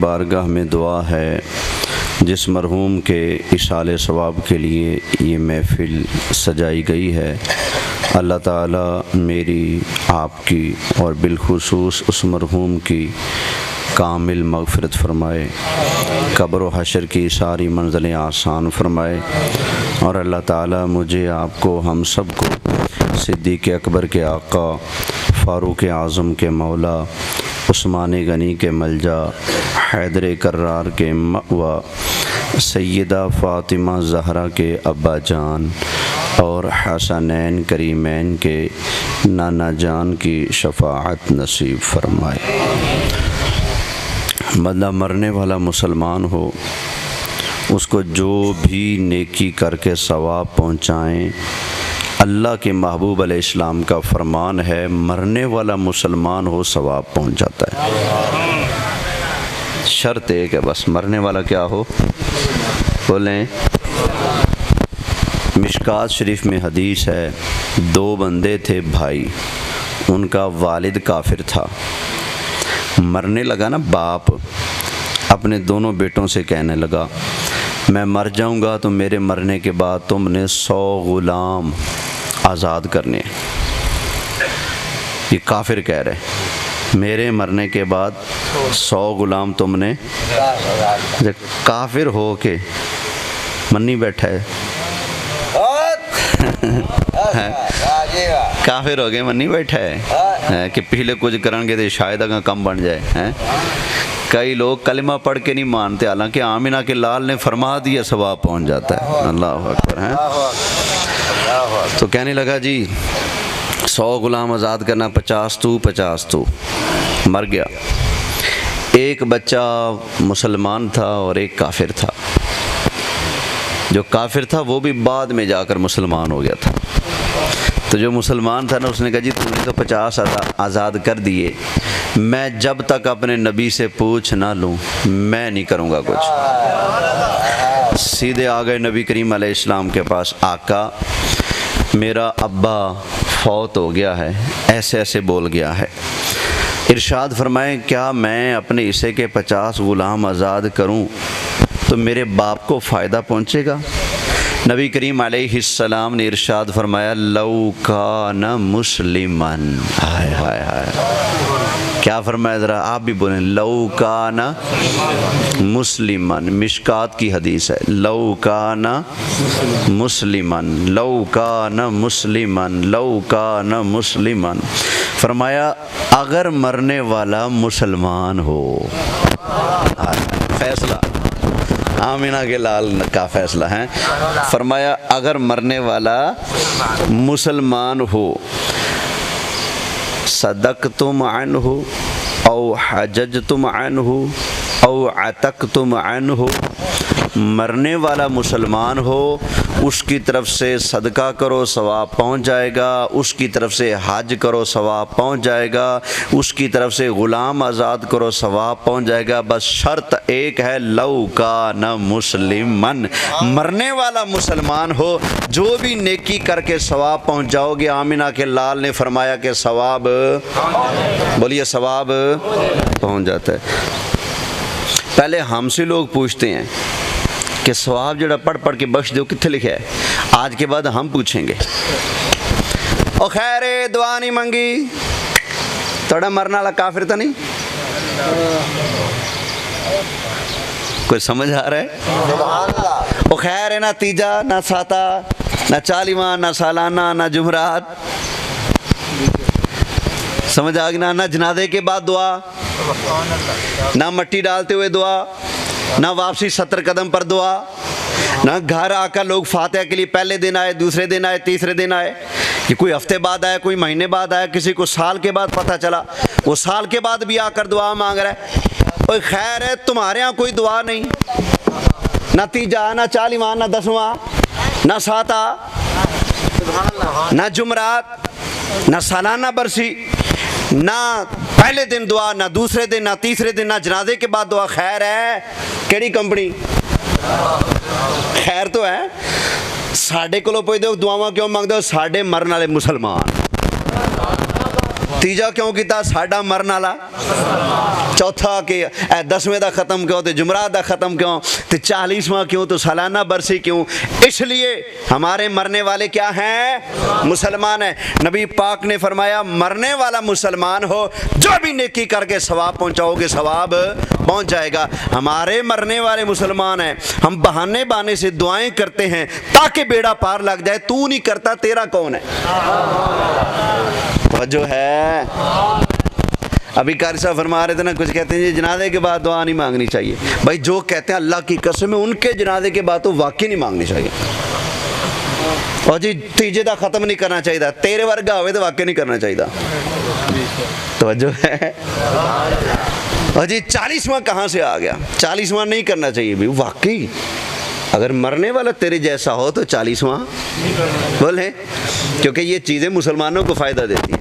बारगाह में दुआ है जिस मरहूम के इशाले सवाब के लिए ये महफ़िल सजाई गई है। अल्लाह ताला मेरी, आपकी और बिलखुसूस उस मरहूम की कामिल मग़फ़िरत फ़रमाए, कब्र व हशर की सारी मंज़िलें आसान फ़रमाए और अल्लाह ताला मुझे, आपको, हम सब को सिद्दीक़ अकबर के आका, फ़ारूक़ आज़म के मौला, उस्मान गनी के मलजा, हैदर कर्रार के मअवा, सैयदा फ़ातिमा ज़हरा के अब्बा जान और हसनैन करीमैन के नाना जान की शफ़ाअत नसीब फ़रमाए। बंदा मरने वाला मुसलमान हो, उसको जो भी नेकी करके सवाब पहुँचाएँ, अल्लाह के महबूब अलैहिस्सलाम का फरमान है, मरने वाला मुसलमान हो सवाब पहुँच जाता है। शर्त एक है बस, मरने वाला क्या हो, बोलें। मिशकात शरीफ में हदीस है, दो बंदे थे भाई, उनका वालिद काफिर था। मरने लगा ना बाप, अपने दोनों बेटों से कहने लगा, मैं मर जाऊंगा तो मेरे मरने के बाद तुमने 100 ग़ुलाम आज़ाद करने। ये काफिर कह रहे, मेरे मरने के बाद 100 ग़ुलाम तुमने। काफिर हो के मन्नी बैठा है काफिर हो गए मन्नी बैठा है कि पहले कुछ करेंगे तो शायद अगर कम बन जाए हैं। कई लोग कलिमा पढ़ के नहीं मानते, हालांकि आमिना के लाल ने फरमा दिया सवाब पहुंच जाता है। अल्लाह अकबर है। तो कहने लगा जी 100 ग़ुलाम आज़ाद करना, 50 तू 50 तू। मर गया। एक बच्चा मुसलमान था और एक काफिर था। जो काफिर था वो भी बाद में जाकर मुसलमान हो गया था। तो जो मुसलमान था ना, उसने कहा जी तूने तो 50 आज़ाद कर दिए, मैं जब तक अपने नबी से पूछ ना लूँ मैं नहीं करूँगा कुछ। सीधे आ गए नबी करीम अलैहिस्सलाम के पास, आका मेरा अब्बा फौत हो गया है, ऐसे ऐसे बोल गया है, इरशाद फरमाएं क्या मैं अपने हिस्से के 50 ग़ुलाम आज़ाद करूं तो मेरे बाप को फ़ायदा पहुंचेगा? नबी करीम अलैहिस्सलाम ने इरशाद फरमाया, लौ कान मुस्लिमन। हाय हाय हाय, क्या फरमाया, ज़रा आप भी बोलें, लौ कान मुस्लिमन। मिशकात की हदीस है, लौ कान मुस्लिमन, लौ कान मुस्लिमन, लौ कान मुस्लिमन। फरमाया अगर मरने वाला मुसलमान हो। फैसला आमिना के लाल का फैसला है। फरमाया अगर मरने वाला मुसलमान हो, सदक़तुम अन्हु औ हजजतुम अन्हु औ अतक़तुम अन्हु, मरने वाला मुसलमान हो, उसकी तरफ से सदका करो सवाब पहुंच जाएगा, उसकी तरफ से हज करो सवाब पहुंच जाएगा, उसकी तरफ से ग़ुलाम आज़ाद करो सवाब पहुंच जाएगा। बस शर्त एक है, लौ कान मुस्लिमन, मरने वाला मुसलमान हो, जो भी नेकी करके सवाब पहुंच जाओगे। आमिना के लाल ने फरमाया कि सवाब, बोलिए सवाब पहुंच जाता है। पहले हमसे लोग पूछते हैं कि सवाब जड़ा पढ़ पढ़ के बख्श दो कितने लिखा है, आज के बाद हम पूछेंगे। ओ खैर दुआ नहीं मंगी, थोड़ा मरने वाला काफिर तो नहीं? कोई समझ आ रहा है? ओ खैर है ना तीजा, ना साता, ना चालीवा, ना सालाना, ना जुमरात, समझ आ गया ना? जनाजे के बाद दुआ, ना मट्टी डालते हुए दुआ, ना वापसी 70 कदम पर दुआ, ना घर आकर लोग फातिहा के लिए पहले दिन आए, दूसरे दिन आए, तीसरे दिन आए, कि कोई हफ्ते बाद आया, कोई महीने बाद आया, किसी को साल के बाद पता चला, वो साल के बाद भी आकर दुआ मांग रहा है। कोई खैर है तुम्हारे यहाँ कोई दुआ नहीं, ना तीजा, ना चालीवा, ना दसवां, ना साता, ना जुमरात, ना सालाना बरसी, ना पहले दिन दुआ, ना दूसरे दिन, ना तीसरे दिन, ना जनाजे के बाद दुआ। खैर है केड़ी कंपनी? खैर तो है। साढ़े को पुछदे हो दुआवां क्यों मंगदे हो? साढ़े मरन वाले मुसलमान। तीजा क्यों किया? साडा मरन वाला। चौथा कि 10वें का ख़त्म क्यों, तो जुमरात का ख़त्म क्यों, तो 40वां क्यों, तो सालाना बरसी क्यों? इसलिए हमारे मरने वाले क्या हैं? मुसलमान हैं। नबी पाक ने फरमाया मरने वाला मुसलमान हो, जो भी नेकी करके सवाब पहुँचाओगे सवाब पहुँच जाएगा। हमारे मरने वाले मुसलमान हैं, हम बहाने बहाने से दुआएं करते हैं ताकि बेड़ा पार लग जाए। तू नहीं करता, तेरा कौन है? जो है अभी कारी साहब फरमा रहे थे ना, कुछ कहते हैं जी जनाजे के बाद दुआ नहीं मांगनी चाहिए। भाई जो कहते हैं अल्लाह की कसम है, उनके जनाजे के बाद तो वाकई नहीं मांगनी चाहिए। और जी तीजे का ख़त्म नहीं करना चाहिए, तेरे वर्गा होवे तो वाकई नहीं करना चाहिए। तो जो है और जी 40वां कहाँ से आ गया? 40वां नहीं करना चाहिए भी वाकई। अगर मरने वाला तेरे जैसा हो तो 40वां बोले, क्योंकि ये चीज़ें मुसलमानों को फ़ायदा देती हैं,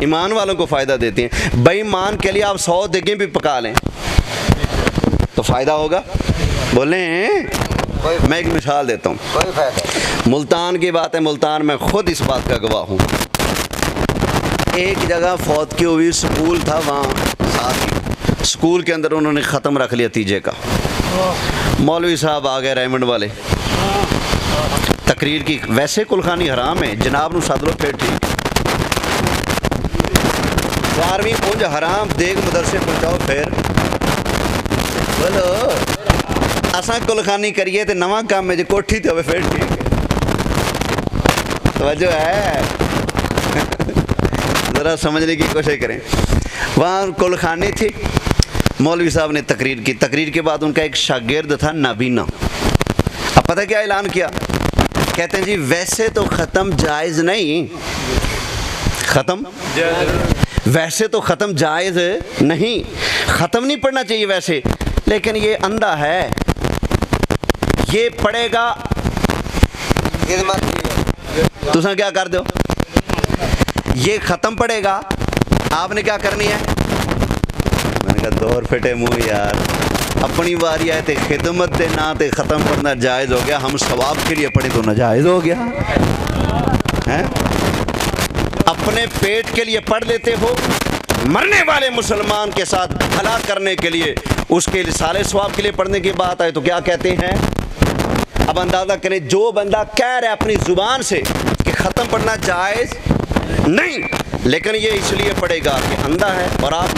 ईमान वालों को फ़ायदा देती हैं। बेईमान के लिए आप 100 देगें भी पका लें तो फ़ायदा होगा। बोले मैं एक मिसाल देता हूँ, मुल्तान की बात है। मुल्तान में ख़ुद इस बात का गवाह हूँ। एक जगह फौत की हुई स्कूल था, वहाँ साथ ही स्कूल के अंदर उन्होंने ख़त्म रख लिया तीजे का। मौलवी साहब आ गए रेमंड वाले, तकरीर की। वैसे कुलखानी हराम है, जनाब नू सद लो फिर ठीक। 12वीं पुंज हराम, देग मदरसे पहुँचाओ फिर बोलो। असा कुलखानी करिए तो नवा काम है, जो कोठी तो फिर ठीक है। तो है ज़रा समझने की कोशिश करें। वहाँ कुलखानी थी, मौलवी साहब ने तकरीर की। तकरीर के बाद उनका एक शागिर्द था नाबीना। अब पता क्या ऐलान किया? कहते हैं जी वैसे तो ख़त्म जायज़ नहीं, ख़त्म वैसे तो ख़त्म जायज़ नहीं, ख़त्म नहीं पढ़ना चाहिए वैसे, लेकिन ये अंधा है, ये पढ़ेगा तुसा क्या कर दो, ये ख़त्म पढ़ेगा, आपने क्या करनी है? मैंने कहा दौर फिटे मुँह यार, अपनी बारी आए थे खिदमत दे ना ते ख़त्म पढ़ना जायज़ हो गया, हम सवाब के लिए पढ़े तो नाजायज़ हो गया है। अपने पेट के लिए पढ़ लेते हो, मरने वाले मुसलमान के साथ भला करने के लिए, उसके सारे सवाब के लिए पढ़ने की बात आए तो क्या कहते हैं? अब अंदाज़ा करें, जो बंदा कह रहा है अपनी ज़ुबान से कि ख़त्म पढ़ना जायज़ नहीं, लेकिन ये इसलिए पढ़ेगा कि अंधा है और आप।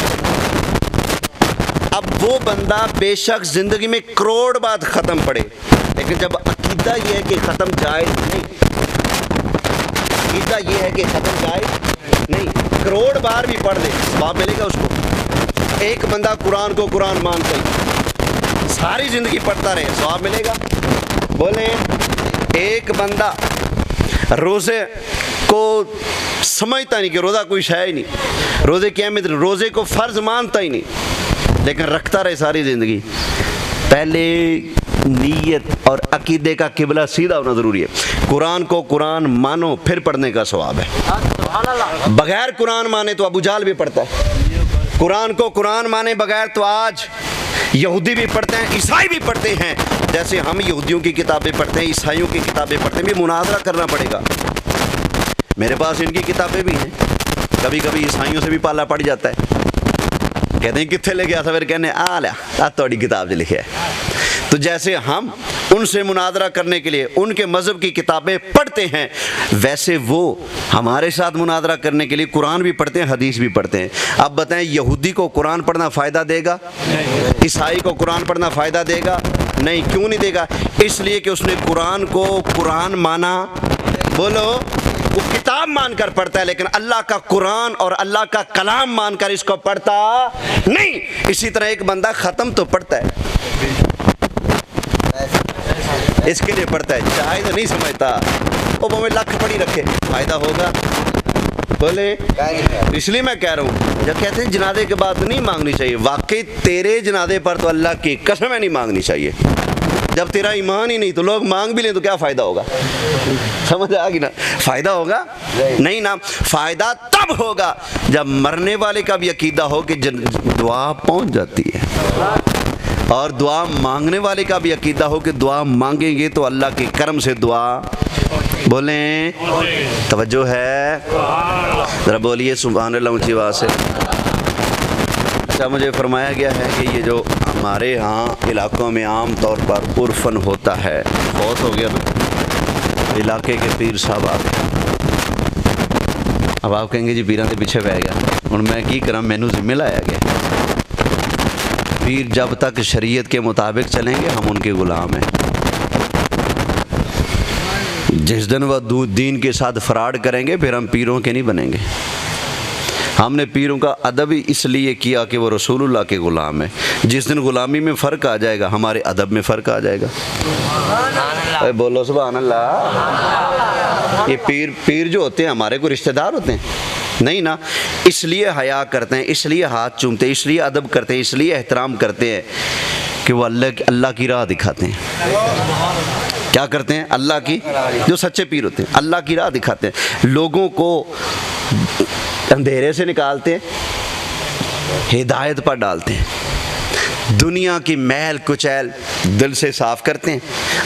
अब वो बंदा बेशक ज़िंदगी में करोड़ बार ख़त्म पढ़े, लेकिन जब अकीदा ये है कि ख़त्म जायज़ नहीं, अकीदा ये है कि ख़त्म जायज़ नहीं, करोड़ बार भी पढ़ दे सवाब मिलेगा उसको। एक बंदा कुरान को कुरान मानता ही सारी ज़िंदगी पढ़ता रहे, सवाब मिलेगा। बोले एक बंदा रोज़े को समझता नहीं कि रोज़ा कोई शय ही नहीं, रोज़े की अहमियत, रोज़े को फ़र्ज़ मानता ही नहीं, लेकिन रखता रहे सारी ज़िंदगी। पहले नीयत और अकीदे का किबला सीधा होना ज़रूरी है। कुरान को कुरान मानो फिर पढ़ने का सवाब है। बगैर कुरान माने तो अबू जहल भी पढ़ता है, कुरान को कुरान माने बगैर तो आज यहूदी भी पढ़ते हैं, ईसाई भी पढ़ते हैं। जैसे हम यहूदियों की किताबें पढ़ते हैं, ईसाइयों की किताबें पढ़ते हैं, भी मुनाज़रा करना पड़ेगा। मेरे पास इनकी किताबें भी हैं, कभी कभी ईसाइयों से भी पाला पड़ जाता है। कहते हैं कितने ले गया था, फिर कहने आ लिया थोड़ी किताब लिखे है। तो जैसे हम उनसे मुनाज़रा करने के लिए उनके मज़हब की किताबें पढ़ते हैं, वैसे वो हमारे साथ मुनाज़रा करने के लिए कुरान भी पढ़ते हैं, हदीस भी पढ़ते हैं। अब बताएं, यहूदी को कुरान पढ़ना फ़ायदा देगा? ईसाई को कुरान पढ़ना फ़ायदा देगा? नहीं। क्यों नहीं देगा? इसलिए कि उसने कुरान को कुरान माना। बोलो, वो किताब मानकर पढ़ता है, लेकिन अल्लाह का कुरान और अल्लाह का कलाम मानकर इसको पढ़ता नहीं। इसी तरह एक बंदा ख़त्म तो पढ़ता है, इसके लिए पढ़ता है, चाहे तो नहीं समझता, वो भाਵੇਂ लख पढ़ी रखे, फ़ायदा होगा? बोले इसलिए मैं कह रहा हूँ, जब कहते हैं जनाजे के बाद नहीं मांगनी चाहिए, वाकई तेरे जनाजे पर तो अल्लाह की कसम है नहीं मांगनी चाहिए। जब तेरा ईमान ही नहीं तो लोग मांग भी लें तो क्या फ़ायदा होगा? समझ आ गई ना? फ़ायदा होगा नहीं ना। फ़ायदा तब होगा जब मरने वाले का भी अकीदा हो कि दुआ पहुँच जाती है, और दुआ मांगने वाले का भी अकीदा हो कि दुआ मांगेंगे तो अल्लाह के करम से दुआ बोलें, तवज्जो है, ज़रा बोलिए सुभान अल्लाह ऊँची आवाज़ से। अच्छा, मुझे फरमाया गया है कि ये जो हमारे यहाँ इलाक़ों में आम तौर पर उर्फन होता है, बहुत हो गया ना, इलाके के पीर साहब आ गए। अब आप कहेंगे जी पीरां के पीछे पै गया, हुण मैं की करा, मैनू जिम्मे लाया गया। पीर जब तक शरीयत के मुताबिक चलेंगे हम उनके ग़ुलाम हैं। जिस दिन वह दीन के साथ फ्रॉड करेंगे फिर हम पीरों के नहीं बनेंगे। हमने पीरों का अदब ही इसलिए किया कि वो रसूलुल्लाह के ग़ुलाम है। जिस दिन ग़ुलामी में फ़र्क आ जाएगा हमारे अदब में फ़र्क आ जाएगा। अरे बोलो सुभान अल्लाह। ये पीर जो होते हैं हमारे को रिश्तेदार होते हैं? नहीं ना। इसलिए हया करते हैं, इसलिए हाथ चूमते हैं, इसलिए अदब करते हैं, इसलिए एहतराम करते हैं कि वो अल्लाह की राह दिखाते हैं। क्या करते हैं? अल्लाह की, जो सच्चे पीर होते हैं अल्लाह की राह दिखाते हैं, लोगों को अंधेरे से निकालते हैं, हिदायत पर डालते हैं, दुनिया की मैल कुचैल दिल से साफ़ करते हैं,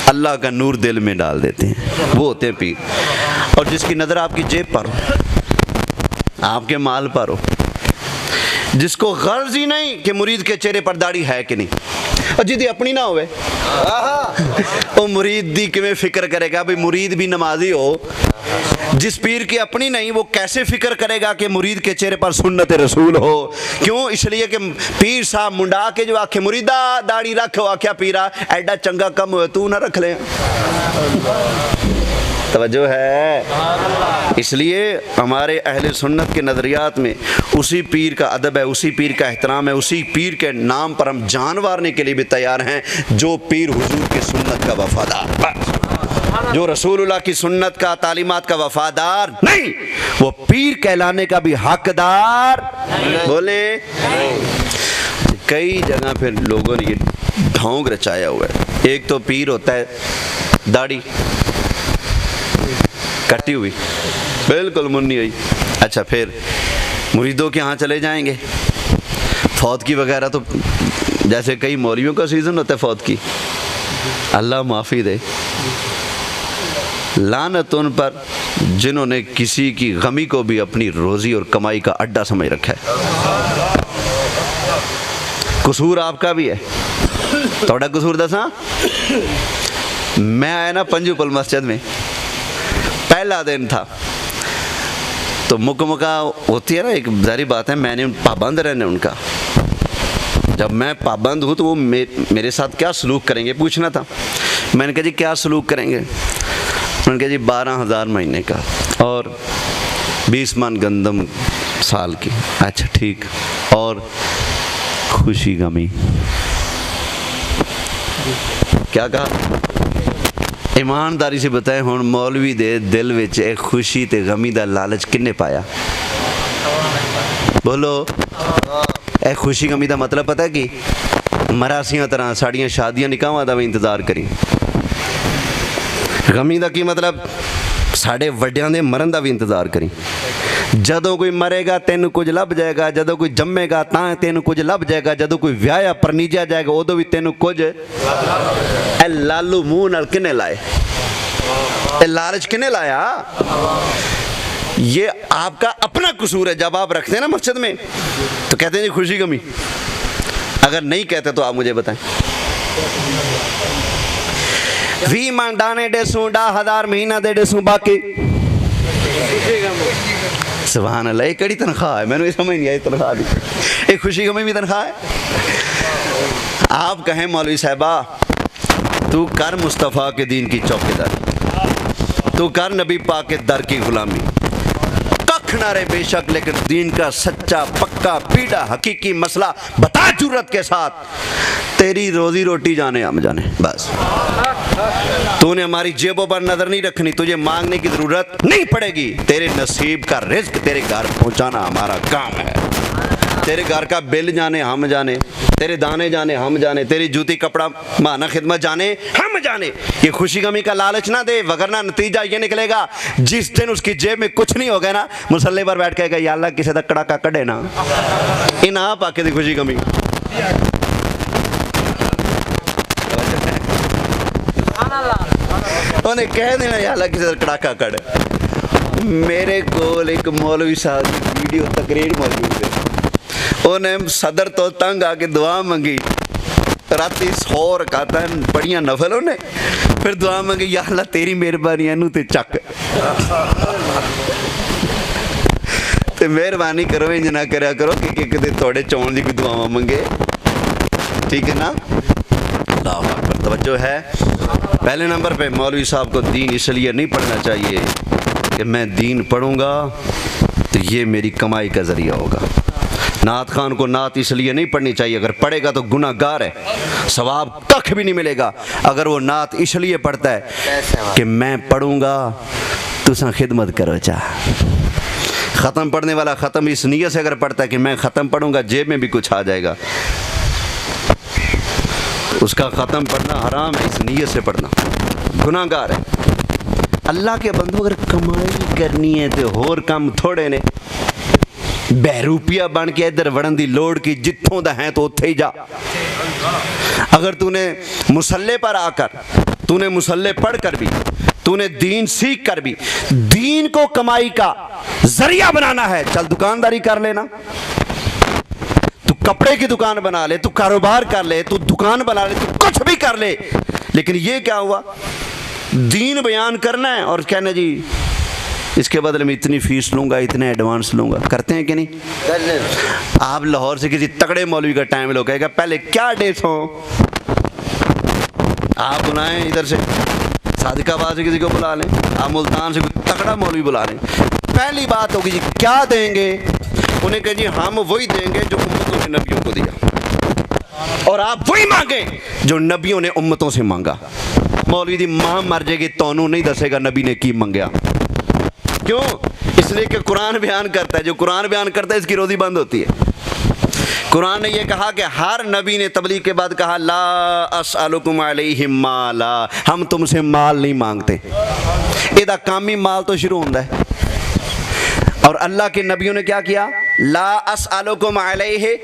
अल्लाह का नूर दिल में डाल देते हैं। वो होते हैं पीर। और जिसकी नज़र आपकी जेब पर हो, आपके माल पर हो, जिसको गर्ज ही नहीं कि मुरीद के चेहरे पर दाढ़ी है कि नहीं, और जिदी अपनी ना होवे वो मुरीद दी किवें फिक्र करेगा? भाई मुरीद भी नमाजी हो, जिस पीर की अपनी नहीं वो कैसे फिक्र करेगा कि मुरीद के चेहरे पर सुन्नत रसूल हो? क्यों? इसलिए कि पीर साहब मुंडा के जो आखे मुरीदा दाढ़ी रखो, आख्या पीरा एडा चंगा कम हो तू ना रख ले। तवज्जो है। इसलिए हमारे अहले सुन्नत के नज़रियात में उसी पीर का अदब है, उसी पीर का एहतराम है, उसी पीर के नाम पर हम जान वारने के लिए भी तैयार हैं। जो पीर हुजूर की सुन्नत का वफादार, जो रसूलुल्लाह की सुन्नत का तालीमात का वफादार नहीं, वो पीर कहलाने का भी हकदार बोले। कई जगह फिर लोगों ने ये ढोंग रचाया हुआ है। एक तो पीर होता है दाढ़ी कटी हुई, बिल्कुल मुन्नी हुई। अच्छा, फिर मुरीदों के यहाँ चले जाएंगे, फौत की वगैरह, तो जैसे कई मौलवियों का सीज़न होता है फौत की, अल्लाह माफ़ी दे, लानत उन पर जिन्होंने किसी की गमी को भी अपनी रोज़ी और कमाई का अड्डा समझ रखा है। कसूर आपका भी है, थोड़ा कसूर दसा। मैं आया ना पंजूपल मस्जिद में, पहला दिन था तो मुकमका होती है ना, एक जारी बात है, मैंने पाबंद रहने उनका। जब मैं पाबंद हूँ तो वो मेरे साथ क्या सलूक करेंगे पूछना था। मैंने कहा जी क्या सलूक करेंगे? मैंने कहा जी 12,000 महीने का और 20 मन गंदम साल की। अच्छा ठीक, और खुशी गमी? क्या कहा? ईमानदारी से बताएं हुण मौलवी दे दिल विच एक खुशी ते गमी दा लालच किन्ने पाया? बोलो। ए खुशी गमी दा मतलब पता है कि मरासियां तरह साड़ियां शादियां निकाहां दा भी इंतज़ार करी। गमी दा की मतलब? साढ़े वड्डियां दे मरन दा भी इंतज़ार करी। जदों कोई मरेगा तेन कुछ लभ जाएगा, जदों कोई जम्मेगा तां तेन कुछ लभ जाएगा, जदों कोई व्याया परनीजा जाएगा उदों भी तेन कुछ। ए लालू मुंह नाल किने लाए? ए लालच किने लाया? ये आपका अपना कसूर है। जब आप रखते हैं ना मस्जिद में तो कहते हैं जी खुशी गमी। अगर नहीं कहते तो आप मुझे बताएं। 20 मन डाने डेसू 10,000 महीना दे डेसू बाकी सुभान अल्लाह। ये कड़ी तनख्वाह है, मैंने समझ नहीं आई तनख्वाह दी। एक खुशी गमी भी तनख्वाह है। आप कहें मौलवी साहबा तू कर मुस्तफ़ा के दीन की चौकीदारी, तू कर नबी पाक के दर की गुलामी, कख ना रे बेशक, लेकिन दीन का सच्चा पक्का पीड़ा हकीकी मसला बता जुर्रत के साथ। तेरी रोजी रोटी जाने हम जाने, बस। तूने हमारी जेबों पर नजर नहीं रखनी, तुझे मांगने की जरूरत नहीं पड़ेगी। तेरे नसीब का रिज्क तेरे घर पहुंचाना हमारा काम है। तेरे घर का बिल जाने हम जाने, तेरे दाने जाने हम जाने, तेरी जूती कपड़ा माना खिदमत जाने हम जाने। ये खुशी गमी का लालच ना दे, वगरना नतीजा ये निकलेगा जिस दिन उसकी जेब में कुछ नहीं होगा ना, मुसल्ले पर बैठ के या अल्लाह किसी का कड़ाका कढ़े ना इन आप आके दी खुशी गमी। उन्हें कह देना यार किसी का कड़ाका कड़। मेरे को एक मौलवी साहब की वीडियो तकरीर मौजूद है, उन्हें सदर तो तंग आके दुआ मंगी, राती 100 रकातां पढ़ियां नफल उन्हें, फिर दुआ मंगी या अल्लाह तेरी मेहरबानी इनू ते चक ते मेहरबानी करो इंज ना करया करो कि किते थोड़े चौन दी कोई दुआवां मंगे, ठीक है ना। अल्लाह अकबर। तवज्जो है। पहले नंबर पे मौलवी साहब को दीन इसलिए नहीं पढ़ना चाहिए कि मैं दीन पढ़ूंगा तो ये मेरी कमाई का ज़रिया होगा। नात खान को नात इसलिए नहीं पढ़नी चाहिए, अगर पढ़ेगा तो गुनाहगार है, सवाब कख भी नहीं मिलेगा। अगर वो नात इसलिए पढ़ता है कि मैं पढ़ूंगा तुसा खिदमत करो चाह। ख़त्म पढ़ने वाला ख़त्म इस नीयत से अगर पढ़ता है कि मैं ख़त्म पढ़ूंगा जेब में भी कुछ आ जाएगा, उसका ख़त्म पढ़ना हराम है, इस नीयत से पढ़ना गुनाहगार है। अल्लाह के बंदो अगर कमाई करनी है तो होर काम थोड़े ने, बहरूपिया बन के इधर वड़न दी लोड़ की, जित्थों दा है तो उत्थे ही जा। अगर तूने मुसल्ले पर आकर, तूने मुसल्ले पढ़ कर भी, तूने दीन सीख कर भी दीन को कमाई का जरिया बनाना है, चल दुकानदारी कर लेना, तू कपड़े की दुकान बना ले, तू कारोबार कर ले, तू दुकान बना ले, तू कुछ भी कर ले। लेकिन ये क्या हुआ, दीन बयान करना है और कहना जी इसके बदले में इतनी फीस लूंगा, इतने एडवांस लूंगा। करते हैं कि नहीं? आप लाहौर से किसी तगड़े मौलवी का टाइम लो, कहेगा पहले क्या डेट हो, आप बुलाएं इधर से सादिकाबाद से किसी को बुला लें, आप मुल्तान से कोई तगड़ा मौलवी बुला लें, पहली बात होगी जी क्या देंगे, उन्हें कहें जी हम वही देंगे जो उम्मतों ने नबियों को दिया, और आप वही मांगे जो नबियों ने उम्मतों से मांगा। मौलवी दी मां मर जाएगी तोनू नहीं दसेगा नबी ने की मंगया। क्यों? इसलिए कि कुरान बयान करता है, जो कुरान बयान करता है इसकी रोजी बंद होती है। कुरान ने यह कहा कि हर नबी ने तबलीग के बाद कहा ला अस्अलुकुम अलैहि माला, हम तुमसे माल नहीं मांगते। इहदा काम ही माल तो शुरू होता है। और अल्लाह के नबियों ने क्या किया, ला अस्अलुकुम अलैहि,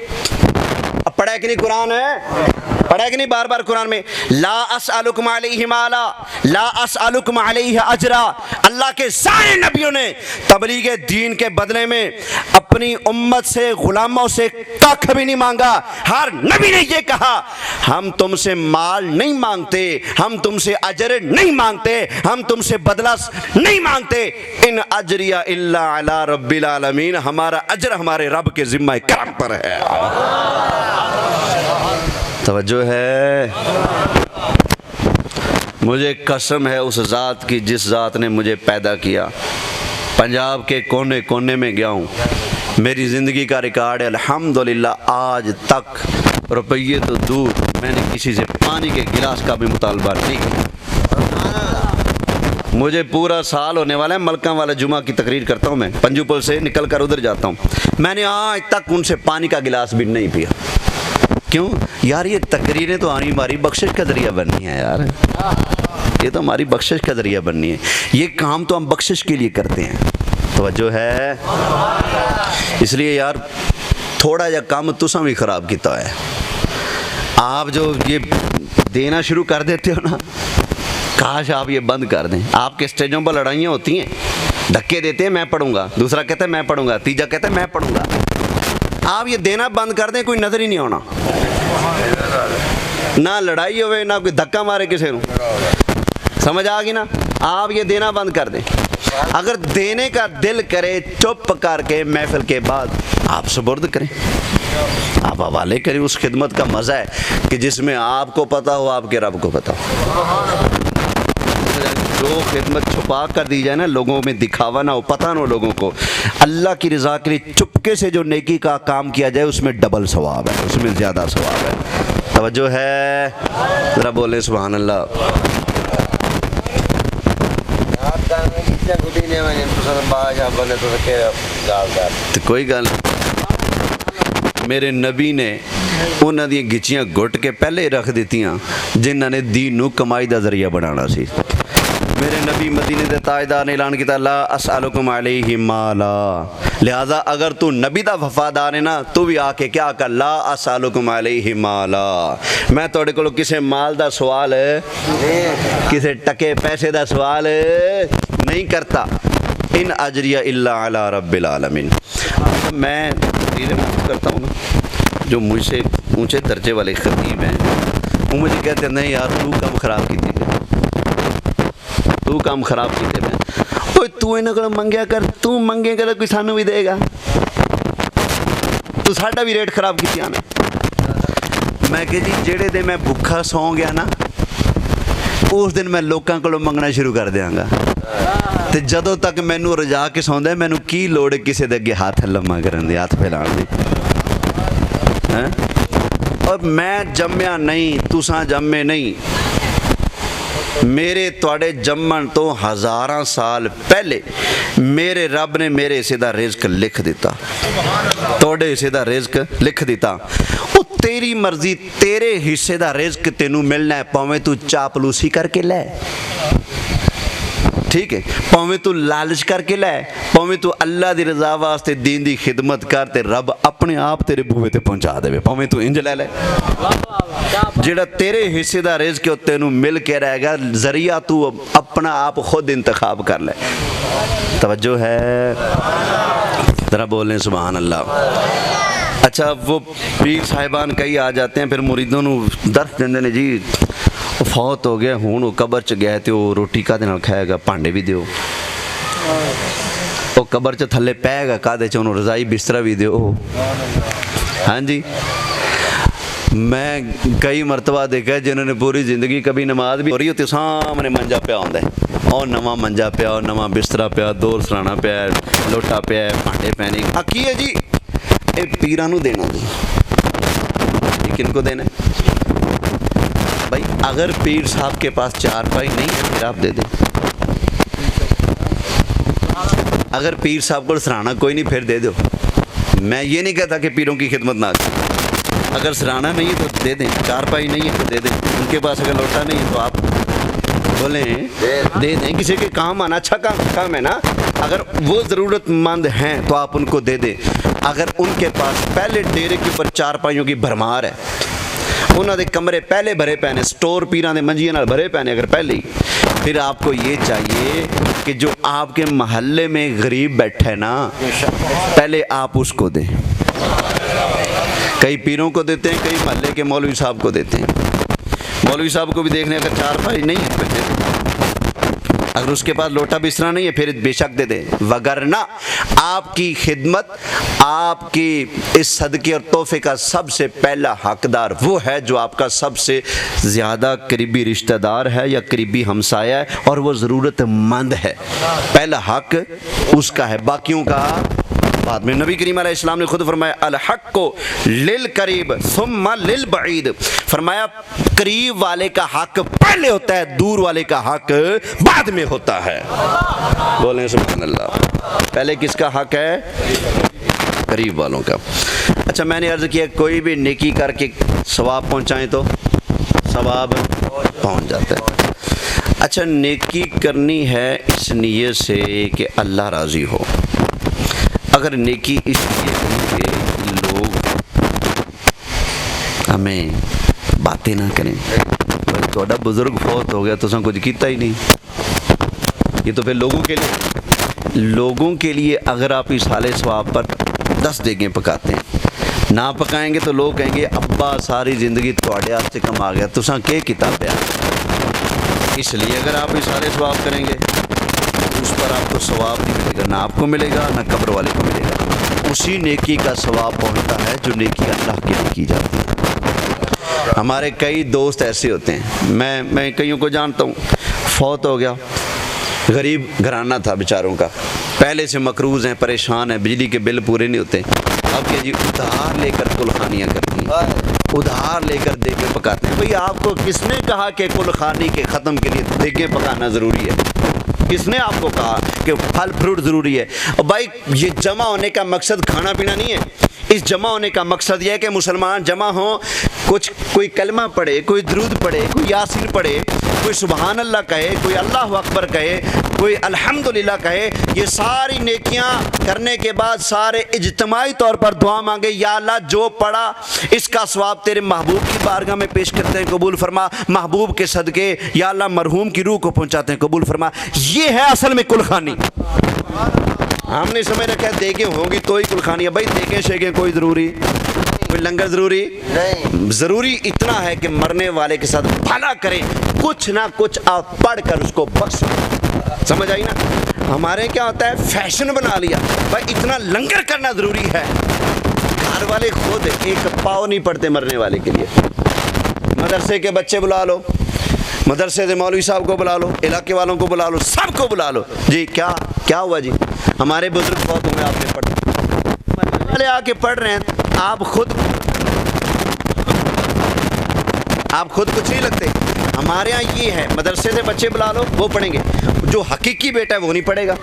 पढ़ा है कि नहीं कुरान है, पढ़ा है कि नहीं बार बार कुरान में, ला अस्अलुकुम अलैहि माला ला अस्अलुकुम अलैहि अजरा। अल्लाह के सारे नबियों ने तबलीग दीन के बदले में अपनी उम्मत से, गुलामों से कख भी नहीं मांगा। हर नबी ने ये कहा हम तुमसे माल नहीं मांगते, हम तुमसे अजर नहीं मांगते, हम तुमसे बदला नहीं मांगते। इन अजरिया इल्ला अला रब्बिल आलमीन, हमारा अजर हमारे रब के जिम्मा करम पर है। तवज्जो है। मुझे कसम है उस ज़ात की जिस ज़ात ने मुझे पैदा किया। पंजाब के कोने कोने में गया हूँ, मेरी ज़िंदगी का रिकॉर्ड है अल्हम्दुलिल्लाह, आज तक रुपये तो दूर मैंने किसी से पानी के गिलास का भी मुतालबा नहीं किया। मुझे पूरा साल होने वाला है, मलका वाला जुमा की तकरीर करता हूँ मैं, पंजूपुल से निकल कर उधर जाता हूँ, मैंने आज तक उनसे पानी का गिलास भी नहीं पिया। क्यों यार, ये तकरीरें तो हमारी बख्शिश का ज़रिया बननी है यार, ये तो हमारी बख्शिश का ज़रिया बननी है, ये काम तो हम बख्शिश के लिए करते हैं। तवज्जो है। इसलिए यार थोड़ा जा काम तुसा भी ख़राब किया है। आप जो ये देना शुरू कर देते हो ना, काश आप ये बंद कर दें। आपके स्टेजों पर लड़ाइयाँ होती हैं, धक्के देते हैं मैं पढ़ूंगा, दूसरा कहता है मैं पढ़ूंगा, तीजा कहता है मैं पढ़ूंगा। आप ये देना बंद कर दें, कोई नज़र ही नहीं होना, ना लड़ाई होवे ना कोई धक्का मारे किसी को, समझ आ गई ना। आप ये देना बंद कर दें। अगर देने का दिल करे चुप करके महफिल के बाद आप सुपुर्द करें, आप हवाले करें। उस खिदमत का मज़ा है कि जिसमें आपको पता हो, आपके रब को पता हो। जो खिदमत छुपा कर दी जाए ना, लोगों में दिखावा ना हो, पता ना हो लोगों को, अल्लाह की रज़ा के लिए चुपके से जो नेकी का काम किया जाए उसमें डबल सवाब है, उसमें ज़्यादा सवाब है। तवज्जो है, ज़रा बोले सुभान अल्लाह। तो कोई गल, मेरे नबी ने उन्होंने दी गिचियां घुट के पहले रख दित्तियां जिन्होंने दीन नू कमाई का जरिया बनाना सी। मेरे नबी मदीने दे ताजदार ने ऐलान किया ला असअलुकुम अलैहि माला। लिहाजा अगर तू नबी दा वफादार है ना, तू भी आके क्या कर, ला असअलुकुम अलैहि माला, मैं तोड़े को किसी माल दा सवाल, किसी टके पैसे दा सवाल नहीं करता। इन अजरिया इल्ला अला रब्बिल आलमीन। मैं करता हूँ ना, जो मुझसे ऊंचे दर्जे वाले खतीब हैं वो मुझे कहते हैं नहीं यार तू काम खराब की, तू काम खराब किए मैं, ओए तू इन्हां कोलों मंगया कर, तू मंगेगा तो कोई सानू भी देगा, तू साडा भी रेट खराब कीतियां ने। मैं कह जी जेड़े दिन मैं भुखा सौ गया ना, उस दिन मैं लोगों कोलों मंगना शुरू कर देंगा, तो जदों तक मैनू रजा के सौंदा मैनू की लोड़ किसी दे अगे हाथ लम्मा करन दी, हाथ फैलाण दी हैं। और मैं जम्मिया नहीं, तुसां जम्मे नहीं, मेरे तुहाडे जम्मन तो हज़ारां साल पहले मेरे रब ने मेरे हिस्से दा रिज़्क लिख दिता, तुहाडे हिस्से दा रिज़्क लिख दिता। वो तेरी मर्जी, तेरे हिस्से दा रिज़्क तेनू मिलना है, भावें तू चापलूसी करके लै, ठीक है, भावें तू लालच करके लै, भावें तू अल्लाह दी रजा वास्ते दीन दी खिदमत कर, ते रब अपने आप तेरे बूहे ते पहुँचा देवे, भावें तू इंज लै लै। जेड़ा तेरे हिस्से दा रिज़्क तेनू मिल के रहेगा, जरिया तू अपना आप खुद इंतखाब कर ले। तवज्जो है, ज़रा बोलें सुभान अल्लाह। अच्छा वो पीर साहिबान कई आ जाते हैं, फिर मुरीदों नू दर्द देंदे ने जी फौत हो गया, हुण वो कबर च गया तो रोटी काहदे नाल खाएगा, भांडे भी दिओ, वो कबर च थल्ले पैगा काहदे च, उन्होंने रजाई बिस्तरा भी दिओ। हाँ जी, मैं कई मरतबा देखा जिन्होंने पूरी ज़िंदगी कभी नमाज भी हो रही होती, सामने मंजा पिया होंदा है, और नवा मंजा पिया, और नवा बिस्तरा पिया, दो सराना पिया, लोटा पिया, भांडे पैने, की है जी ये पीरां नूं देना जी, किनको देना भाई? अगर पीर साहब के पास चारपाई नहीं है फिर आप दे दें, अगर पीर साहब को सराहना कोई नहीं फिर दे दो। मैं ये नहीं कहता कि पीरों की खिदमत ना करें, अगर सराहना नहीं है तो दे दें, चारपाई नहीं है तो दे दें, उनके पास अगर लौटा नहीं है तो आप बोलें दे दें, किसी के काम आना अच्छा काम है ना, अगर वो ज़रूरतमंद हैं तो आप उनको दे दें। अगर उनके पास पहले डेरे के ऊपर चारपाइयों की भरमार है, उन्होंने कमरे पहले भरे पैने, स्टोर पीरां दे मंजियां नाल भरे पैने अगर पहले ही, फिर आपको ये चाहिए कि जो आपके महल्ले में गरीब बैठा है ना, पहले आप उसको दें। कई पीरों को देते हैं, कई महल्ले के मौलवी साहब को देते हैं, मौलवी साहब को भी देखने अगर चारपाई नहीं है फिर दे दें, अगर उसके पास लोटा बिस्तरा नहीं है फिर बेशक दे दें, वगरना आपकी खिदमत, आपकी इस सदके और तोहफे का सबसे पहला हकदार वो है जो आपका सबसे ज़्यादा करीबी रिश्तेदार है या करीबी हमसाया है और वो ज़रूरतमंद है, पहला हक उसका है, बाकियों का बाद में। नबी करीम अलैहिस्सलाम ने खुद फरमाया अल हक़्क़ु लिल करीब सुम्मा लिल बईद, फरमाया करीब वाले का हक पहले होता है, दूर वाले का हक बाद में होता है। बोलें सुभान अल्लाह। पहले किसका हक है? करीब वालों का। अच्छा मैंने अर्ज़ किया कोई भी नेकी करके सवाब पहुँचाएँ तो सवाब पहुँच जाता है। अच्छा नेकी करनी है इस नीयत से कि अल्लाह राज़ी हो, अगर नेकी इसलिए करेंगे लोग हमें बातें ना करें, भाई थोड़ा बुजुर्ग फौत हो गया तो कुछ किया ही नहीं, ये तो फिर लोगों के लिए अगर आप इस हाले सवाब पर 10 देगें पकाते हैं, ना पकाएंगे तो लोग कहेंगे अब्बा सारी ज़िंदगी थोड़े वास्ते कमा गया, तुसा के किताब है। इसलिए अगर आप इस हाले सवाब करेंगे उस पर आपको सवाब नहीं मिलेगा, ना आपको मिलेगा ना कब्र वाले को मिलेगा, उसी नेकी का सवाब पहुंचता है जो नेकी अल्लाह के लिए की जाती है। हमारे कई दोस्त ऐसे होते हैं, मैं कईयों को जानता हूँ, फौत हो गया, गरीब घराना था बेचारों का, पहले से मकरूज़ हैं, परेशान हैं, बिजली के बिल पूरे नहीं होते, अब क्या जी उधार लेकर कुलखानियाँ करती हैं, उधार लेकर देगे पकाते हैं। भाई आपको किसने कहा कि कुलखानी के ख़त्म के लिए देगे पकाना ज़रूरी है? किसने आपको कहा कि फल फ्रूट ज़रूरी है? और भाई ये जमा होने का मकसद खाना पीना नहीं है, इस जमा होने का मकसद यह है कि मुसलमान जमा हों, कोई कलमा पढ़े, कोई दरूद पढ़े, कोई यासीन पढ़े, कोई सुबहान अल्लाह कहे, कोई अल्लाह अकबर कहे, कोई अल्हम्दुलिल्लाह कहे, ये सारी नेकियां करने के बाद सारे इज्तिमाई तौर पर दुआ मांगे, या अल्लाह जो पढ़ा इसका सवाब तेरे महबूब की बारगाह में पेश करते हैं, कबूल फरमा। महबूब के सदके या अल्लाह मरहूम की रूह को पहुंचाते हैं, कबूल फरमा। ये है असल में कुलखानी। हमने समझ रखा है देखें होंगी तो ही कुलखानी है। भाई देखें शेखें कोई ज़रूरी, कोई लंगर ज़रूरी नहीं। ज़रूरी इतना है कि मरने वाले के साथ भला करें, कुछ ना कुछ आप पढ़ कर उसको बख्श। समझ आई ना? हमारे क्या होता है, फैशन बना लिया भाई इतना लंगर करना ज़रूरी है। घर वाले खुद एक पाव नहीं पढ़ते मरने वाले के लिए। मदरसे के बच्चे बुला लो, मदरसे से मौलवी साहब को बुला लो, इलाके वालों को बुला लो, सबको बुला लो। जी क्या हुआ जी? हमारे बुजुर्ग बहुत हुए, आपने पढ़ वाले आके पढ़ रहे हैं, आप खुद कुछ नहीं लगते। हमारे यहाँ ये है, मदरसे से बच्चे बुला लो, वो पढ़ेंगे। जो हकीकी बेटा है वो नहीं पढ़ेगा,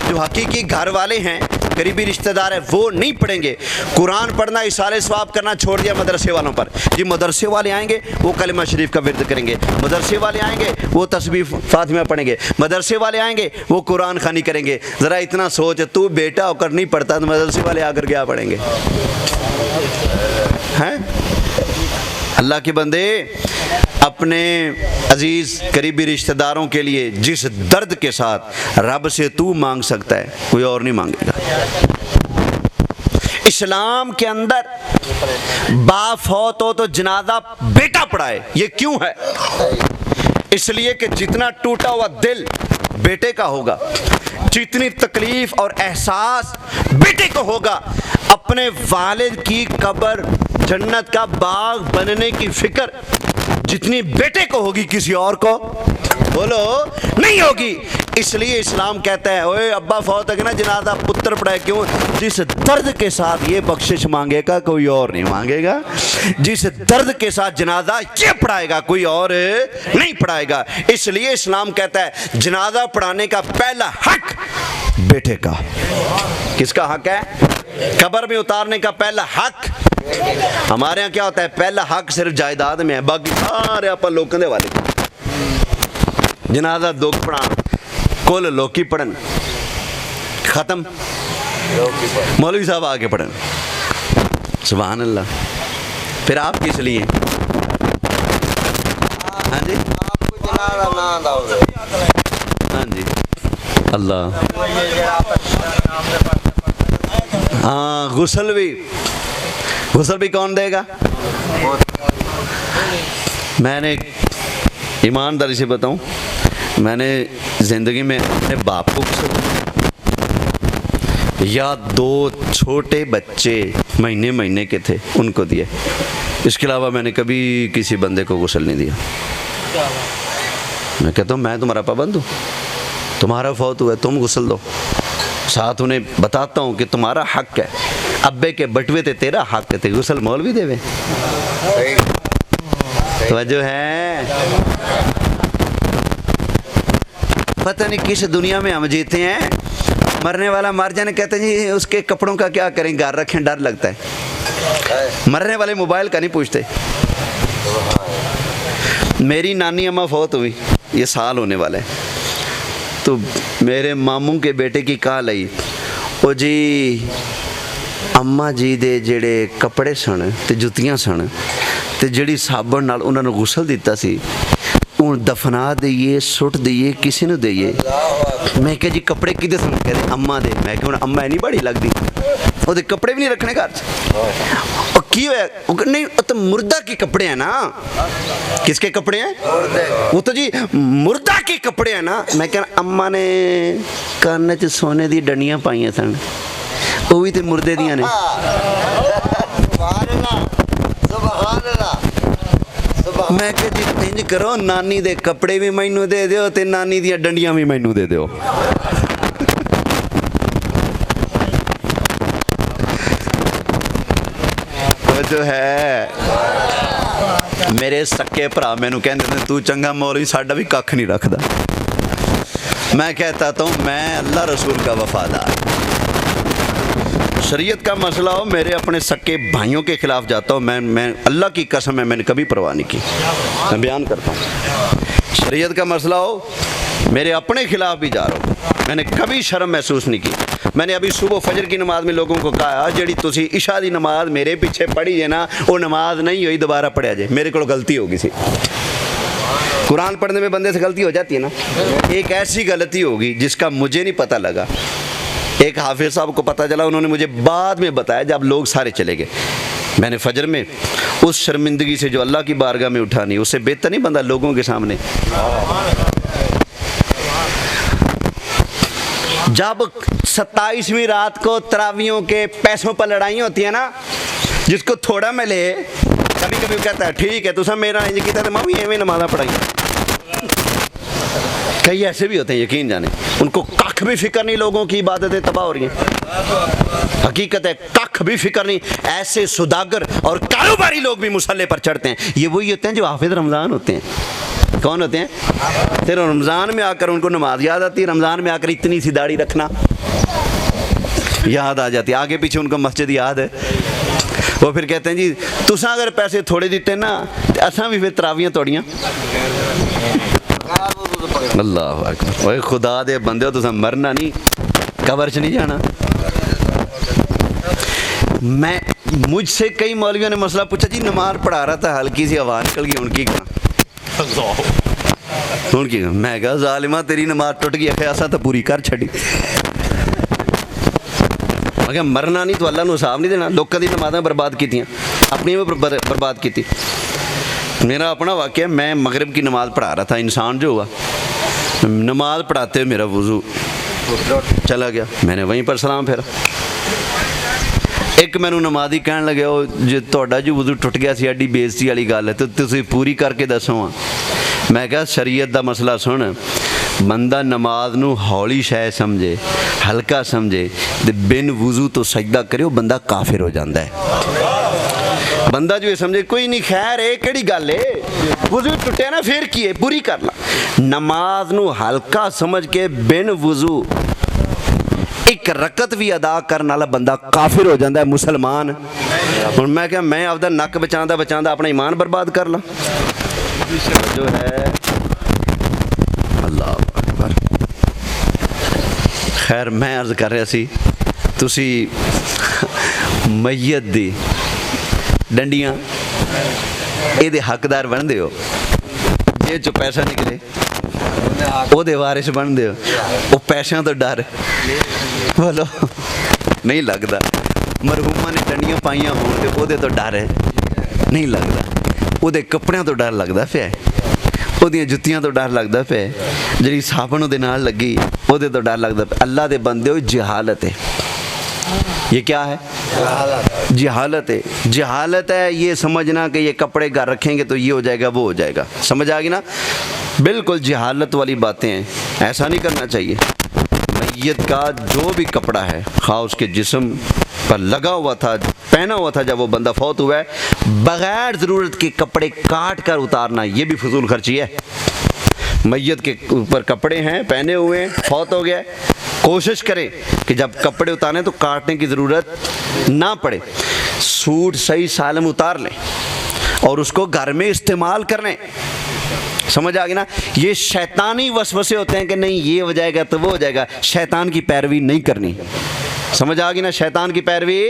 जो हकीकी घर वाले हैं, करीबी रिश्तेदार है, वो नहीं पढ़ेंगे। कुरान पढ़ना, इसाले सवाब करना छोड़ दिया मदरसे वालों पर। जी मदरसे वाले आएंगे वो कलिमा शरीफ का विर्द करेंगे, मदरसे वाले आएंगे वो तस्बीह फातिमा पढ़ेंगे, मदरसे वाले आएंगे वो कुरान खानी करेंगे। ज़रा इतना सोच, तू बेटा होकर नहीं पढ़ता तो मदरसे वाले आकर क्या पढ़ेंगे? हैं? अल्लाह के बंदे, अपने अजीज़ करीबी रिश्तेदारों के लिए जिस दर्द के साथ रब से तू मांग सकता है, कोई और नहीं मांगेगा। इस्लाम के अंदर बाप फौत हो तो जनाजा बेटा पढ़ाए। ये क्यों है? इसलिए कि जितना टूटा हुआ दिल बेटे का होगा, जितनी तकलीफ और एहसास बेटे को होगा, अपने वालिद की कब्र जन्नत का बाग बनने की फिक्र जितनी बेटे को होगी किसी और को बोलो नहीं होगी। इसलिए इस्लाम कहता है, ओए अब्बा फौत है ना, जनाजा पुत्र पढ़ाए। क्यों? जिस दर्द के साथ ये बख्शिश मांगेगा कोई और नहीं मांगेगा, जिस दर्द के साथ जनाजा ये पढ़ाएगा कोई और नहीं पढ़ाएगा। इसलिए इस्लाम कहता है जनाजा पढ़ाने का पहला हक बेटे का। किसका हक है? कब्र में उतारने का पहला हक। हमारे यहाँ क्या होता है, पहला हक सिर्फ जायदाद में है, बाकी सारे आप लोगों के वाले। जनाजा दुख पढ़ा, कुल लोकी पढ़न, खत्म, मौलवी साहब आके पढ़न। सुभान अल्लाह। फिर आप किस लिए? हाँ जी, हाँ जी, अल्लाह। हाँ, गुस्ल भी कौन देगा? मैंने ईमानदारी से बताऊं, मैंने ज़िंदगी में अपने बाप को या 2 छोटे बच्चे महीने के थे उनको दिए। इसके अलावा मैंने कभी किसी बंदे को गुस्ल नहीं दिया। मैं कहता हूँ मैं तुम्हारा पाबंद हूँ, तुम्हारा फौत हुआ तुम गुस्ल दो। साथ उन्हें बताता हूँ कि तुम्हारा हक है, अब्बे के बटवे थे तेरा हक थे, गुस्ल मौलवी देवे। तो जो है पता नहीं किस दुनिया में हम जीते हैं। मरने वाला मर जाने कहते हैं जी उसके कपड़ों का क्या करें, घर रखें, डर लगता है। मरने वाले मोबाइल का नहीं पूछते। मेरी नानी अम्मा फौत हुई, ये साल होने वाला है, तो मेरे मामू के बेटे की कॉल आई, ओ जी अम्मा जी दे जेड़े कपड़े सन ते जुत्तियां सन ते जेड़ी साबन नाल उन्हां नूं गुस्ल दिता सी, हुण दफना दईए, सुट दईए, किसी नूं दईए। मैं कहा जी कपड़े किदे सन? कहते अम्मा दे। मैं कहा हुण अम्मा नहीं बड़ी लगदी, ओहदे कपड़े भी नहीं रखने घर च। और की होया? नहीं तो मुर्दा के कपड़े हैं ना। किसके कपड़े हैं? वो तो जी मुर्दा के कपड़े हैं ना। मैं कहा अम्मा ने कान च सोने दी डंडियां पाइयां सन, वो भी तो मुर्दे दियां ने। मैं कहा जी इंज करो, नानी दे कपड़े भी मैनू दे दिओ ते नानी दियां डंडियां भी मैनू दे दिओ। तो जो है मेरे सक्के भरा मैनू कहते तू चंगा मौलवी, साडा भी कख नहीं रखदा। मैं कहता तो मैं अल्लाह रसूल का वफादार। शरीयत का मसला हो, मेरे अपने सक्के भाइयों के खिलाफ जाता हूँ, मैं अल्लाह की कसम है मैंने कभी परवाह नहीं की। मैं बयान करता हूँ शरीयत का मसला हो, मेरे अपने खिलाफ भी जा रहा हूँ, मैंने कभी शर्म महसूस नहीं की। मैंने अभी सुबह फजर की नमाज में लोगों को कहा जी तुसी इशा दी नमाज मेरे पीछे पढ़ी है ना, वो नमाज नहीं हुई, दोबारा पढ़िया जाए, मेरे को गलती होगी सी। कुरान पढ़ने में बंदे से गलती हो जाती है ना, एक ऐसी गलती होगी जिसका मुझे नहीं पता लगा, एक हाफिज साहब को पता चला, उन्होंने मुझे बाद में बताया जब लोग सारे चले गए। मैंने फजर में उस शर्मिंदगी से जो अल्लाह की बारगाह में उठानी, उससे बेहतर नहीं बंदा लोगों के सामने। जब 27वीं रात को तरावियों के पैसों पर लड़ाई होती है ना, जिसको थोड़ा मिले, कभी कभी कहता है ठीक है तुसा मेरा इंज किया, मैं भी एवं नमाज़ पढ़ाई। कई ऐसे भी होते हैं यकीन जाने, उनको कख भी फिक्र नहीं, लोगों की इबादतें तबाह हो रही हैं। हकीकत है कख भी फिक्र नहीं। ऐसे सुदागर और कारोबारी लोग भी मुसल्ले पर चढ़ते हैं। ये वही होते हैं जो हाफिज रमज़ान होते हैं। कौन होते हैं? फिर रमज़ान में आकर उनको नमाज याद आती है, रमज़ान में आकर इतनी सी दाढ़ी रखना याद आ जाती है, आगे पीछे उनको मस्जिद याद है। वो फिर कहते हैं जी तुसा अगर पैसे थोड़े दिते ना, असा भी फिर तरावियां तोड़ियां। अल्लाह अकबर। ओए खुदा दे बंदे हो, तुसा मरना नहीं, कब्र च नहीं जाना। मैं मुझसे कई मौलवियों ने मसला पूछा, जी नमाज पढ़ा रहा था, हल्की सी आवाज़ निकल गई, उनकी उनकी मैं कहा जालिमा तेरी नमाज टुट गई, आखे असा तो पूरी कर छड़ी। मैं मरना नहीं तो अल्लाह नूं हिसाब नहीं देना। लोगों की नमाज़ां बर्बाद कीतियां, अपनी भी बर्बाद की। मेरा अपना वाक़या, मैं मगरिब की नमाज़ पढ़ा रहा था, इंसान जो हुआ नमाज पढ़ाते हुए मेरा वज़ू चला गया, मैंने वहीं पर सलाम फेरा। एक मैनू नमाजी कहन लगे जो तुहाडा जो वज़ू टुट गया सी, एडी बेइज्जती वाली गल है, तो तुसीं पूरी करके दसो। मैं कहा शरीयत का मसला सुन, बंदा नमाज नूं हौली शै समझे, हल्का समझे, ते बिन वज़ू तो सजदा करे, बंदा काफिर हो जाता है। बंदा जो ये समझे कोई नहीं खैर है, केड़ी गल है, वज़ू टुटे ना फिर की है, पूरी कर ला। नमाज नूं हल्का समझ के बिन वज़ू एक रकत भी अदा करने वाला बंदा काफिर हो जाता है, मुसलमान। और मैं क्या, मैं आपदा नक बचांदा बचांदा अपना ईमान बर्बाद कर ला जो है। अल्लाह अकबर। खैर मैं अर्ज कर रहा सी, तुसी मैयत दी डंडियां ये हकदार बनते हो, जेब चो पैसा निकले ओदे वारिस बनते हो। वो पैसों तो डर बोलो नहीं लगता, मरहूमा ने डंडियां पाइया हो तो डर है नहीं लगता, ਉਹਦੇ ਕੱਪੜਿਆਂ ਤੋਂ डर लगता पे, ਉਹਦੀਆਂ जुत्तियां तो डर लगता पे, ਜਿਹੜੀ साबन ਉਹਦੇ ਨਾਲ ਲੱਗੀ ਉਹਦੇ ਤੋਂ डर लगता पे। अल्लाह दे बंदे हो, जहालत है। ये क्या है? जहालत है। जहालत है ये समझना कि ये कपड़े घर रखेंगे तो ये हो जाएगा वो हो जाएगा, समझ आ गई ना? बिल्कुल जहालत वाली बातें हैं, ऐसा नहीं करना चाहिए। मैयत का जो भी कपड़ा है, खा उसके जिस्म पर लगा हुआ था, पहना हुआ था, जब वो बंदा फौत हुआ है, बग़ैर ज़रूरत के कपड़े काट कर उतारना ये भी फजूल खर्ची है। मैयत के ऊपर कपड़े हैं, पहने हुए हैं, फौत हो गया है, कोशिश करें कि जब कपड़े उतारें तो काटने की ज़रूरत ना पड़े। सूट सही सालम उतार लें और उसको घर में इस्तेमाल कर लें, समझ आ गई ना? ये शैतानी वसवसे होते हैं कि नहीं ये हो जाएगा तो वो हो जाएगा, शैतान की पैरवी नहीं करनी, समझ आ गई ना? शैतान की पैरवी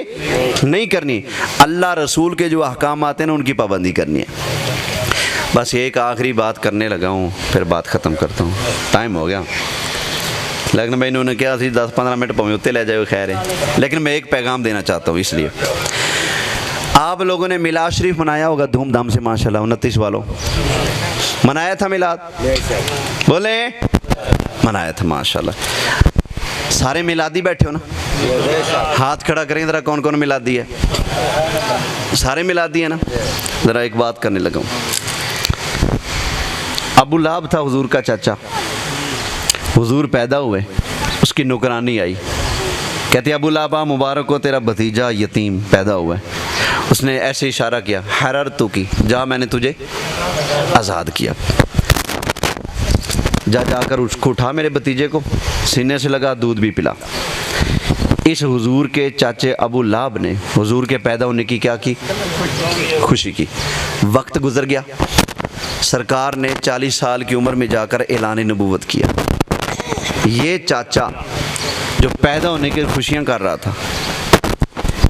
नहीं करनी, अल्लाह रसूल के जो अहकाम आते हैं ना उनकी पाबंदी करनी है। बस एक आखिरी बात करने लगा हूँ, फिर बात ख़त्म करता हूँ, टाइम हो गया। लेकिन मैं इन्होंने कहा 10-15 मिनट पहुँच उत्ते ले जाओ, खैर है। लेकिन मैं एक पैगाम देना चाहता हूँ, इसलिए आप लोगों ने मिलाद शरीफ मनाया होगा धूमधाम से माशाल्लाह, 29 वालों मनाया था मिलाद, बोले मनाया था माशाल्लाह। सारे मिलादी बैठे हो ना? हाथ खड़ा करें ज़रा, कौन कौन मिलादी है? सारे मिलादी है ना? ज़रा एक बात करने लगा हूँ। अबू लहब था हुजूर का चाचा, हुजूर पैदा हुए, उसकी नौकरानी आई, कहते अबू लहब मुबारक हो, तेरा भतीजा यतीम पैदा हुआ है। उसने ऐसे इशारा किया, हरर तू की, जा मैंने तुझे आज़ाद किया, जा जाकर उसको उठा, मेरे भतीजे को सीने से लगा, दूध भी पिला। इस हुजूर के चाचे अबू लहब ने हुजूर के पैदा होने की क्या की? खुशी की। वक्त गुजर गया, सरकार ने 40 साल की उम्र में जाकर ऐलान नबूवत किया। ये चाचा जो पैदा होने की खुशियां कर रहा था,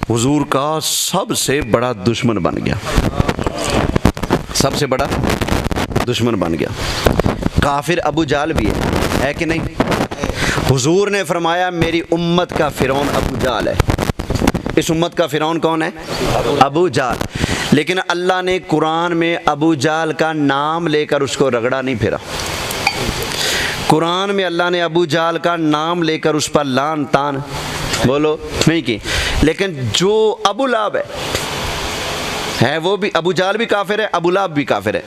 हुजूर का सबसे बड़ा दुश्मन बन गया, सबसे बड़ा दुश्मन बन गया। काफिर अबू जाल भी है कि नहीं? हुजूर ने फरमाया मेरी उम्मत का फिरौन अबू जाल है। इस उम्मत का फिरौन कौन है? अबू जाल। लेकिन अल्लाह ने कुरान में अबू जाल का नाम लेकर उसको रगड़ा नहीं फिरा। कुरान में अल्लाह ने अबू जाल का नाम लेकर उस पर लान तान बोलो नहीं की। लेकिन जो अबू लाब है वो भी, अबू जाल भी काफिर है, अबू लाब भी काफिर है,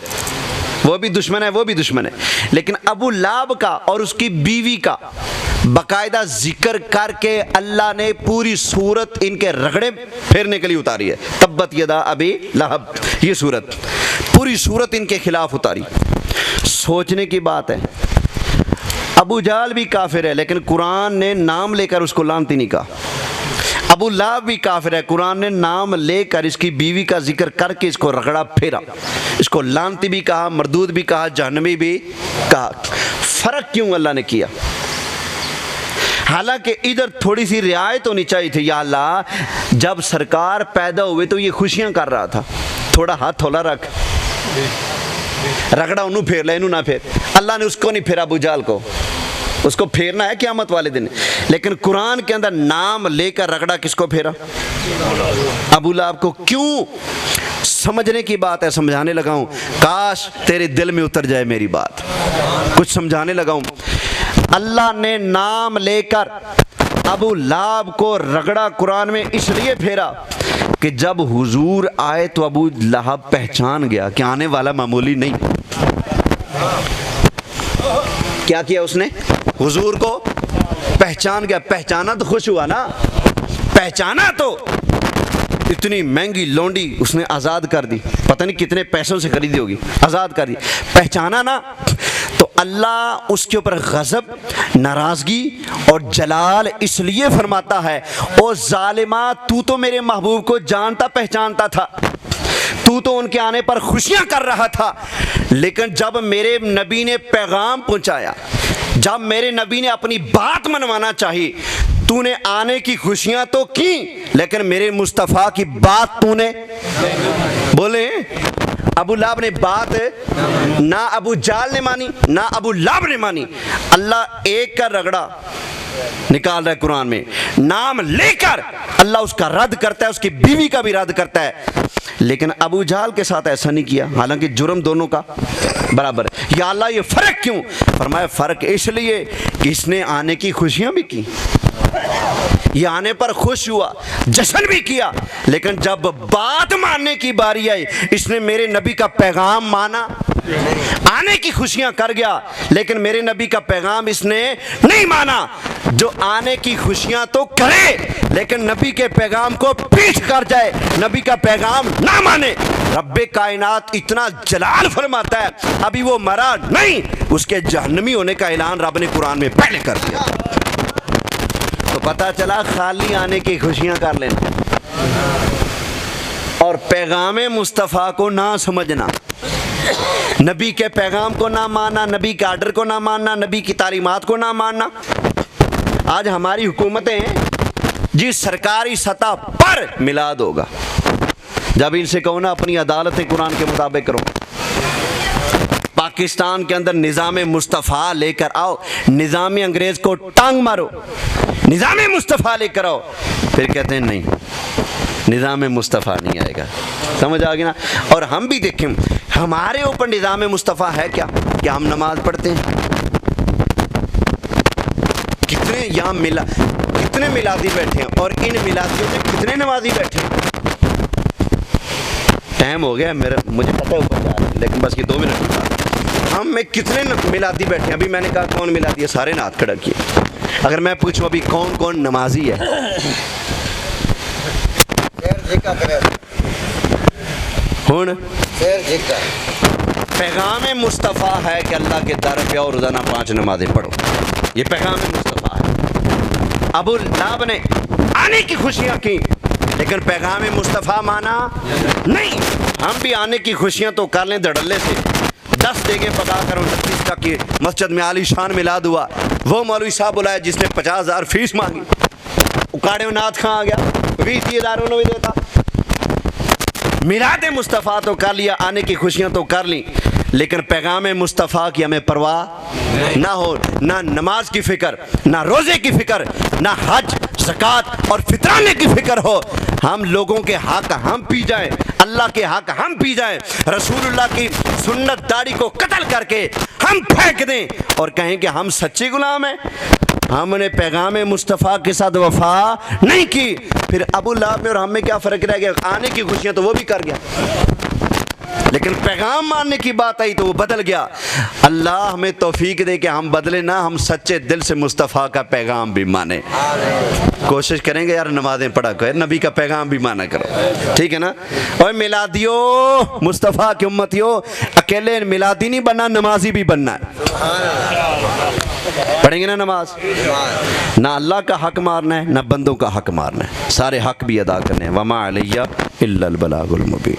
वो भी दुश्मन है, वो भी दुश्मन है। लेकिन अबू लाब का और उसकी बीवी का बाकायदा जिक्र करके अल्लाह ने पूरी सूरत इनके रगड़े फेरने के लिए उतारी है। तब्बत यदा अबी लहब, ये सूरत पूरी सूरत इनके खिलाफ उतारी। सोचने की बात है, अबू जाल भी काफिर है लेकिन कुरान ने नाम लेकर उसको लानती नहीं कहा। अबू लाब भी काफिर है, कुरान ने नाम लेकर इसकी बीवी का जिक्र करके इसको रगड़ा फेरा, इसको लानती भी कहा, मरदूद भी कहा, जहन्नमी भी कहा। फर्क क्यों अल्लाह ने किया? हालांकि इधर थोड़ी सी रियायत होनी चाहिए थी। या अल्लाह, जब सरकार पैदा हुए तो ये खुशियां कर रहा था, थोड़ा हाथ थोड़ा रख, रगड़ा उन्होंने फेर ले, इन्हों ना फेर। अल्लाह ने उसको नहीं फेरा, अबू जाल को, उसको फेरना है क़यामत वाले दिन। लेकिन कुरान के अंदर नाम लेकर रगड़ा किसको फेरा? अबू लाब को। क्यों? समझने की बात है, समझाने लगा हूं, काश तेरे दिल में उतर जाए मेरी बात, कुछ समझाने लगा हूं। अल्लाह ने नाम लेकर अबू लाब को रगड़ा कुरान में इसलिए फेरा कि जब हुजूर आए तो अबू लाहब पहचान गया कि आने वाला मामूली नहीं। क्या किया उसने? हुजूर को पहचान गया। पहचाना तो खुश हुआ ना, पहचाना तो इतनी महंगी लौंडी उसने आज़ाद कर दी, पता नहीं कितने पैसों से खरीदी होगी, आज़ाद कर दी। पहचाना ना, तो अल्लाह उसके ऊपर गज़ब, नाराज़गी और जलाल इसलिए फरमाता है, ओ जालिमा, तू तो मेरे महबूब को जानता पहचानता था, तू तो उनके आने पर खुशियां कर रहा था, लेकिन जब मेरे नबी ने पैगाम पहुंचाया, जब मेरे नबी ने अपनी बात मनवाना चाहिए, तूने आने की खुशियां तो की लेकिन मेरे मुस्तफ़ा की बात तूने बोले। अबू लाब ने बात ना अबू जाल ने मानी ना अबू लाब ने मानी। अल्लाह एक का रगड़ा निकाल रहा है कुरान में, नाम लेकर अल्लाह उसका रद्द करता है, उसकी बीवी का भी रद्द करता है। लेकिन अबू जाल के साथ ऐसा नहीं किया, हालांकि जुर्म दोनों का बराबर है। या अल्लाह, ये फर्क क्यों? फरमाया फर्क इसलिए कि इसने आने की खुशियां भी की, ये आने पर खुश हुआ, जश्न भी किया, लेकिन जब बात मानने की बारी आई, इसने मेरे नबी का पैगाम माना, आने की खुशियां कर गया, लेकिन मेरे नबी का पैगाम इसने नहीं माना। जो आने की खुशियां तो करे लेकिन नबी के पैगाम को पीठ कर जाए, नबी का पैगाम ना माने, रब्बे कायनात इतना जलाल फरमाता है, अभी वो मरा नहीं, उसके जहन्नमी होने का ऐलान रब ने कुरान में पहले कर दिया। तो पता चला खाली आने की खुशियां कर लेना और पैगाम मुस्तफ़ा को ना समझना, नबी के पैगाम को ना मानना, नबी के आर्डर को ना मानना, नबी की तालीमात को ना मानना। आज हमारी हुकूमतें जिस सरकारी सतह पर मिलाद होगा, जब इनसे कहो ना अपनी अदालतें कुरान के मुताबिक करो, पाकिस्तान के अंदर निज़ाम मुस्तफ़ा लेकर आओ, निज़ाम अंग्रेज को टांग मारो, निज़ाम मुस्तफ़ा लेकर आओ, फिर कहते हैं नहीं निज़ाम मुस्तफ़ा नहीं आएगा। समझ आ गया ना? और हम भी देखें हमारे ऊपर निज़ाम मुस्तफ़ा है क्या? क्या हम नमाज पढ़ते हैं? कितने यहाँ कितने मिलादी बैठे हैं और इन मिलादियों में कितने नमाजी बैठे हैं? टाइम हो गया मेरा, मुझे पता है ऊपर जा रहे हैं, लेकिन बस ये 2 मिनट की बात। हम में कितने मिलादी बैठे हैं? अभी मैंने कहा कौन मिलादी है, सारे ने हाथ खड़ा किए। अगर मैं पूछूं अभी कौन कौन नमाजी है, हुन पैगाम मुस्तफ़ा है कि अल्लाह के दर पे और रोज़ाना 5 नमाजें पढ़ो, ये पैगाम मुस्तफ़ा है। अबू लाब ने आने की खुशियां की लेकिन पैगाम मुस्तफ़ा माना नहीं। हम भी आने की खुशियां तो कर लें धड़ल्ले से, 10 देगे पका कर 29 का कि मस्जिद में आलीशान मिलाद हुआ। वो मौलवी साहब बुलाया जिसने 50,000 फीस मांगी। उकाड़े नाथ खां आ गया, 20,000 उन्होंने भी देता। मिलाद मुस्तफ़ा तो कर लिया, आने की खुशियाँ तो कर ली, लेकिन पैगाम मुस्तफ़ा की हमें परवाह ना हो, ना नमाज की फ़िक्र, ना रोज़े की फ़िक्र, ना हज ज़कात और फितराने की फ़िक्र हो। हम लोगों के हक हम पी जाएं, अल्लाह के हक हम पी जाएं, रसूलुल्लाह की सुन्नत दाढ़ी को कत्ल करके हम फेंक दें और कहें कि हम सच्चे गुलाम हैं। हमने पैगाम मुस्तफ़ा के साथ वफा नहीं की, फिर अबू लहब में और हम में क्या फ़र्क रह गया? आने की खुशियाँ तो वो भी कर गया, लेकिन पैगाम मानने की बात आई तो वो बदल गया। अल्लाह हमें तौफीक दे कि हम बदले ना, हम सच्चे दिल से मुस्तफ़ा का पैगाम भी माने। कोशिश करेंगे यार, नमाज़ें पढ़ा करो, नबी का पैगाम भी माना करो, ठीक है ना। और मिलादियो, मुस्तफ़ा की उम्मतियों, अकेले मिलादी नहीं बनना, नमाजी भी बनना है। पढ़ेंगे ना नमाज, ना अल्लाह का हक मारना है, ना बंदों का हक मारना है, सारे हक भी अदा करने हैं। वमा अलैया इल्लल बलागुल मुबीन।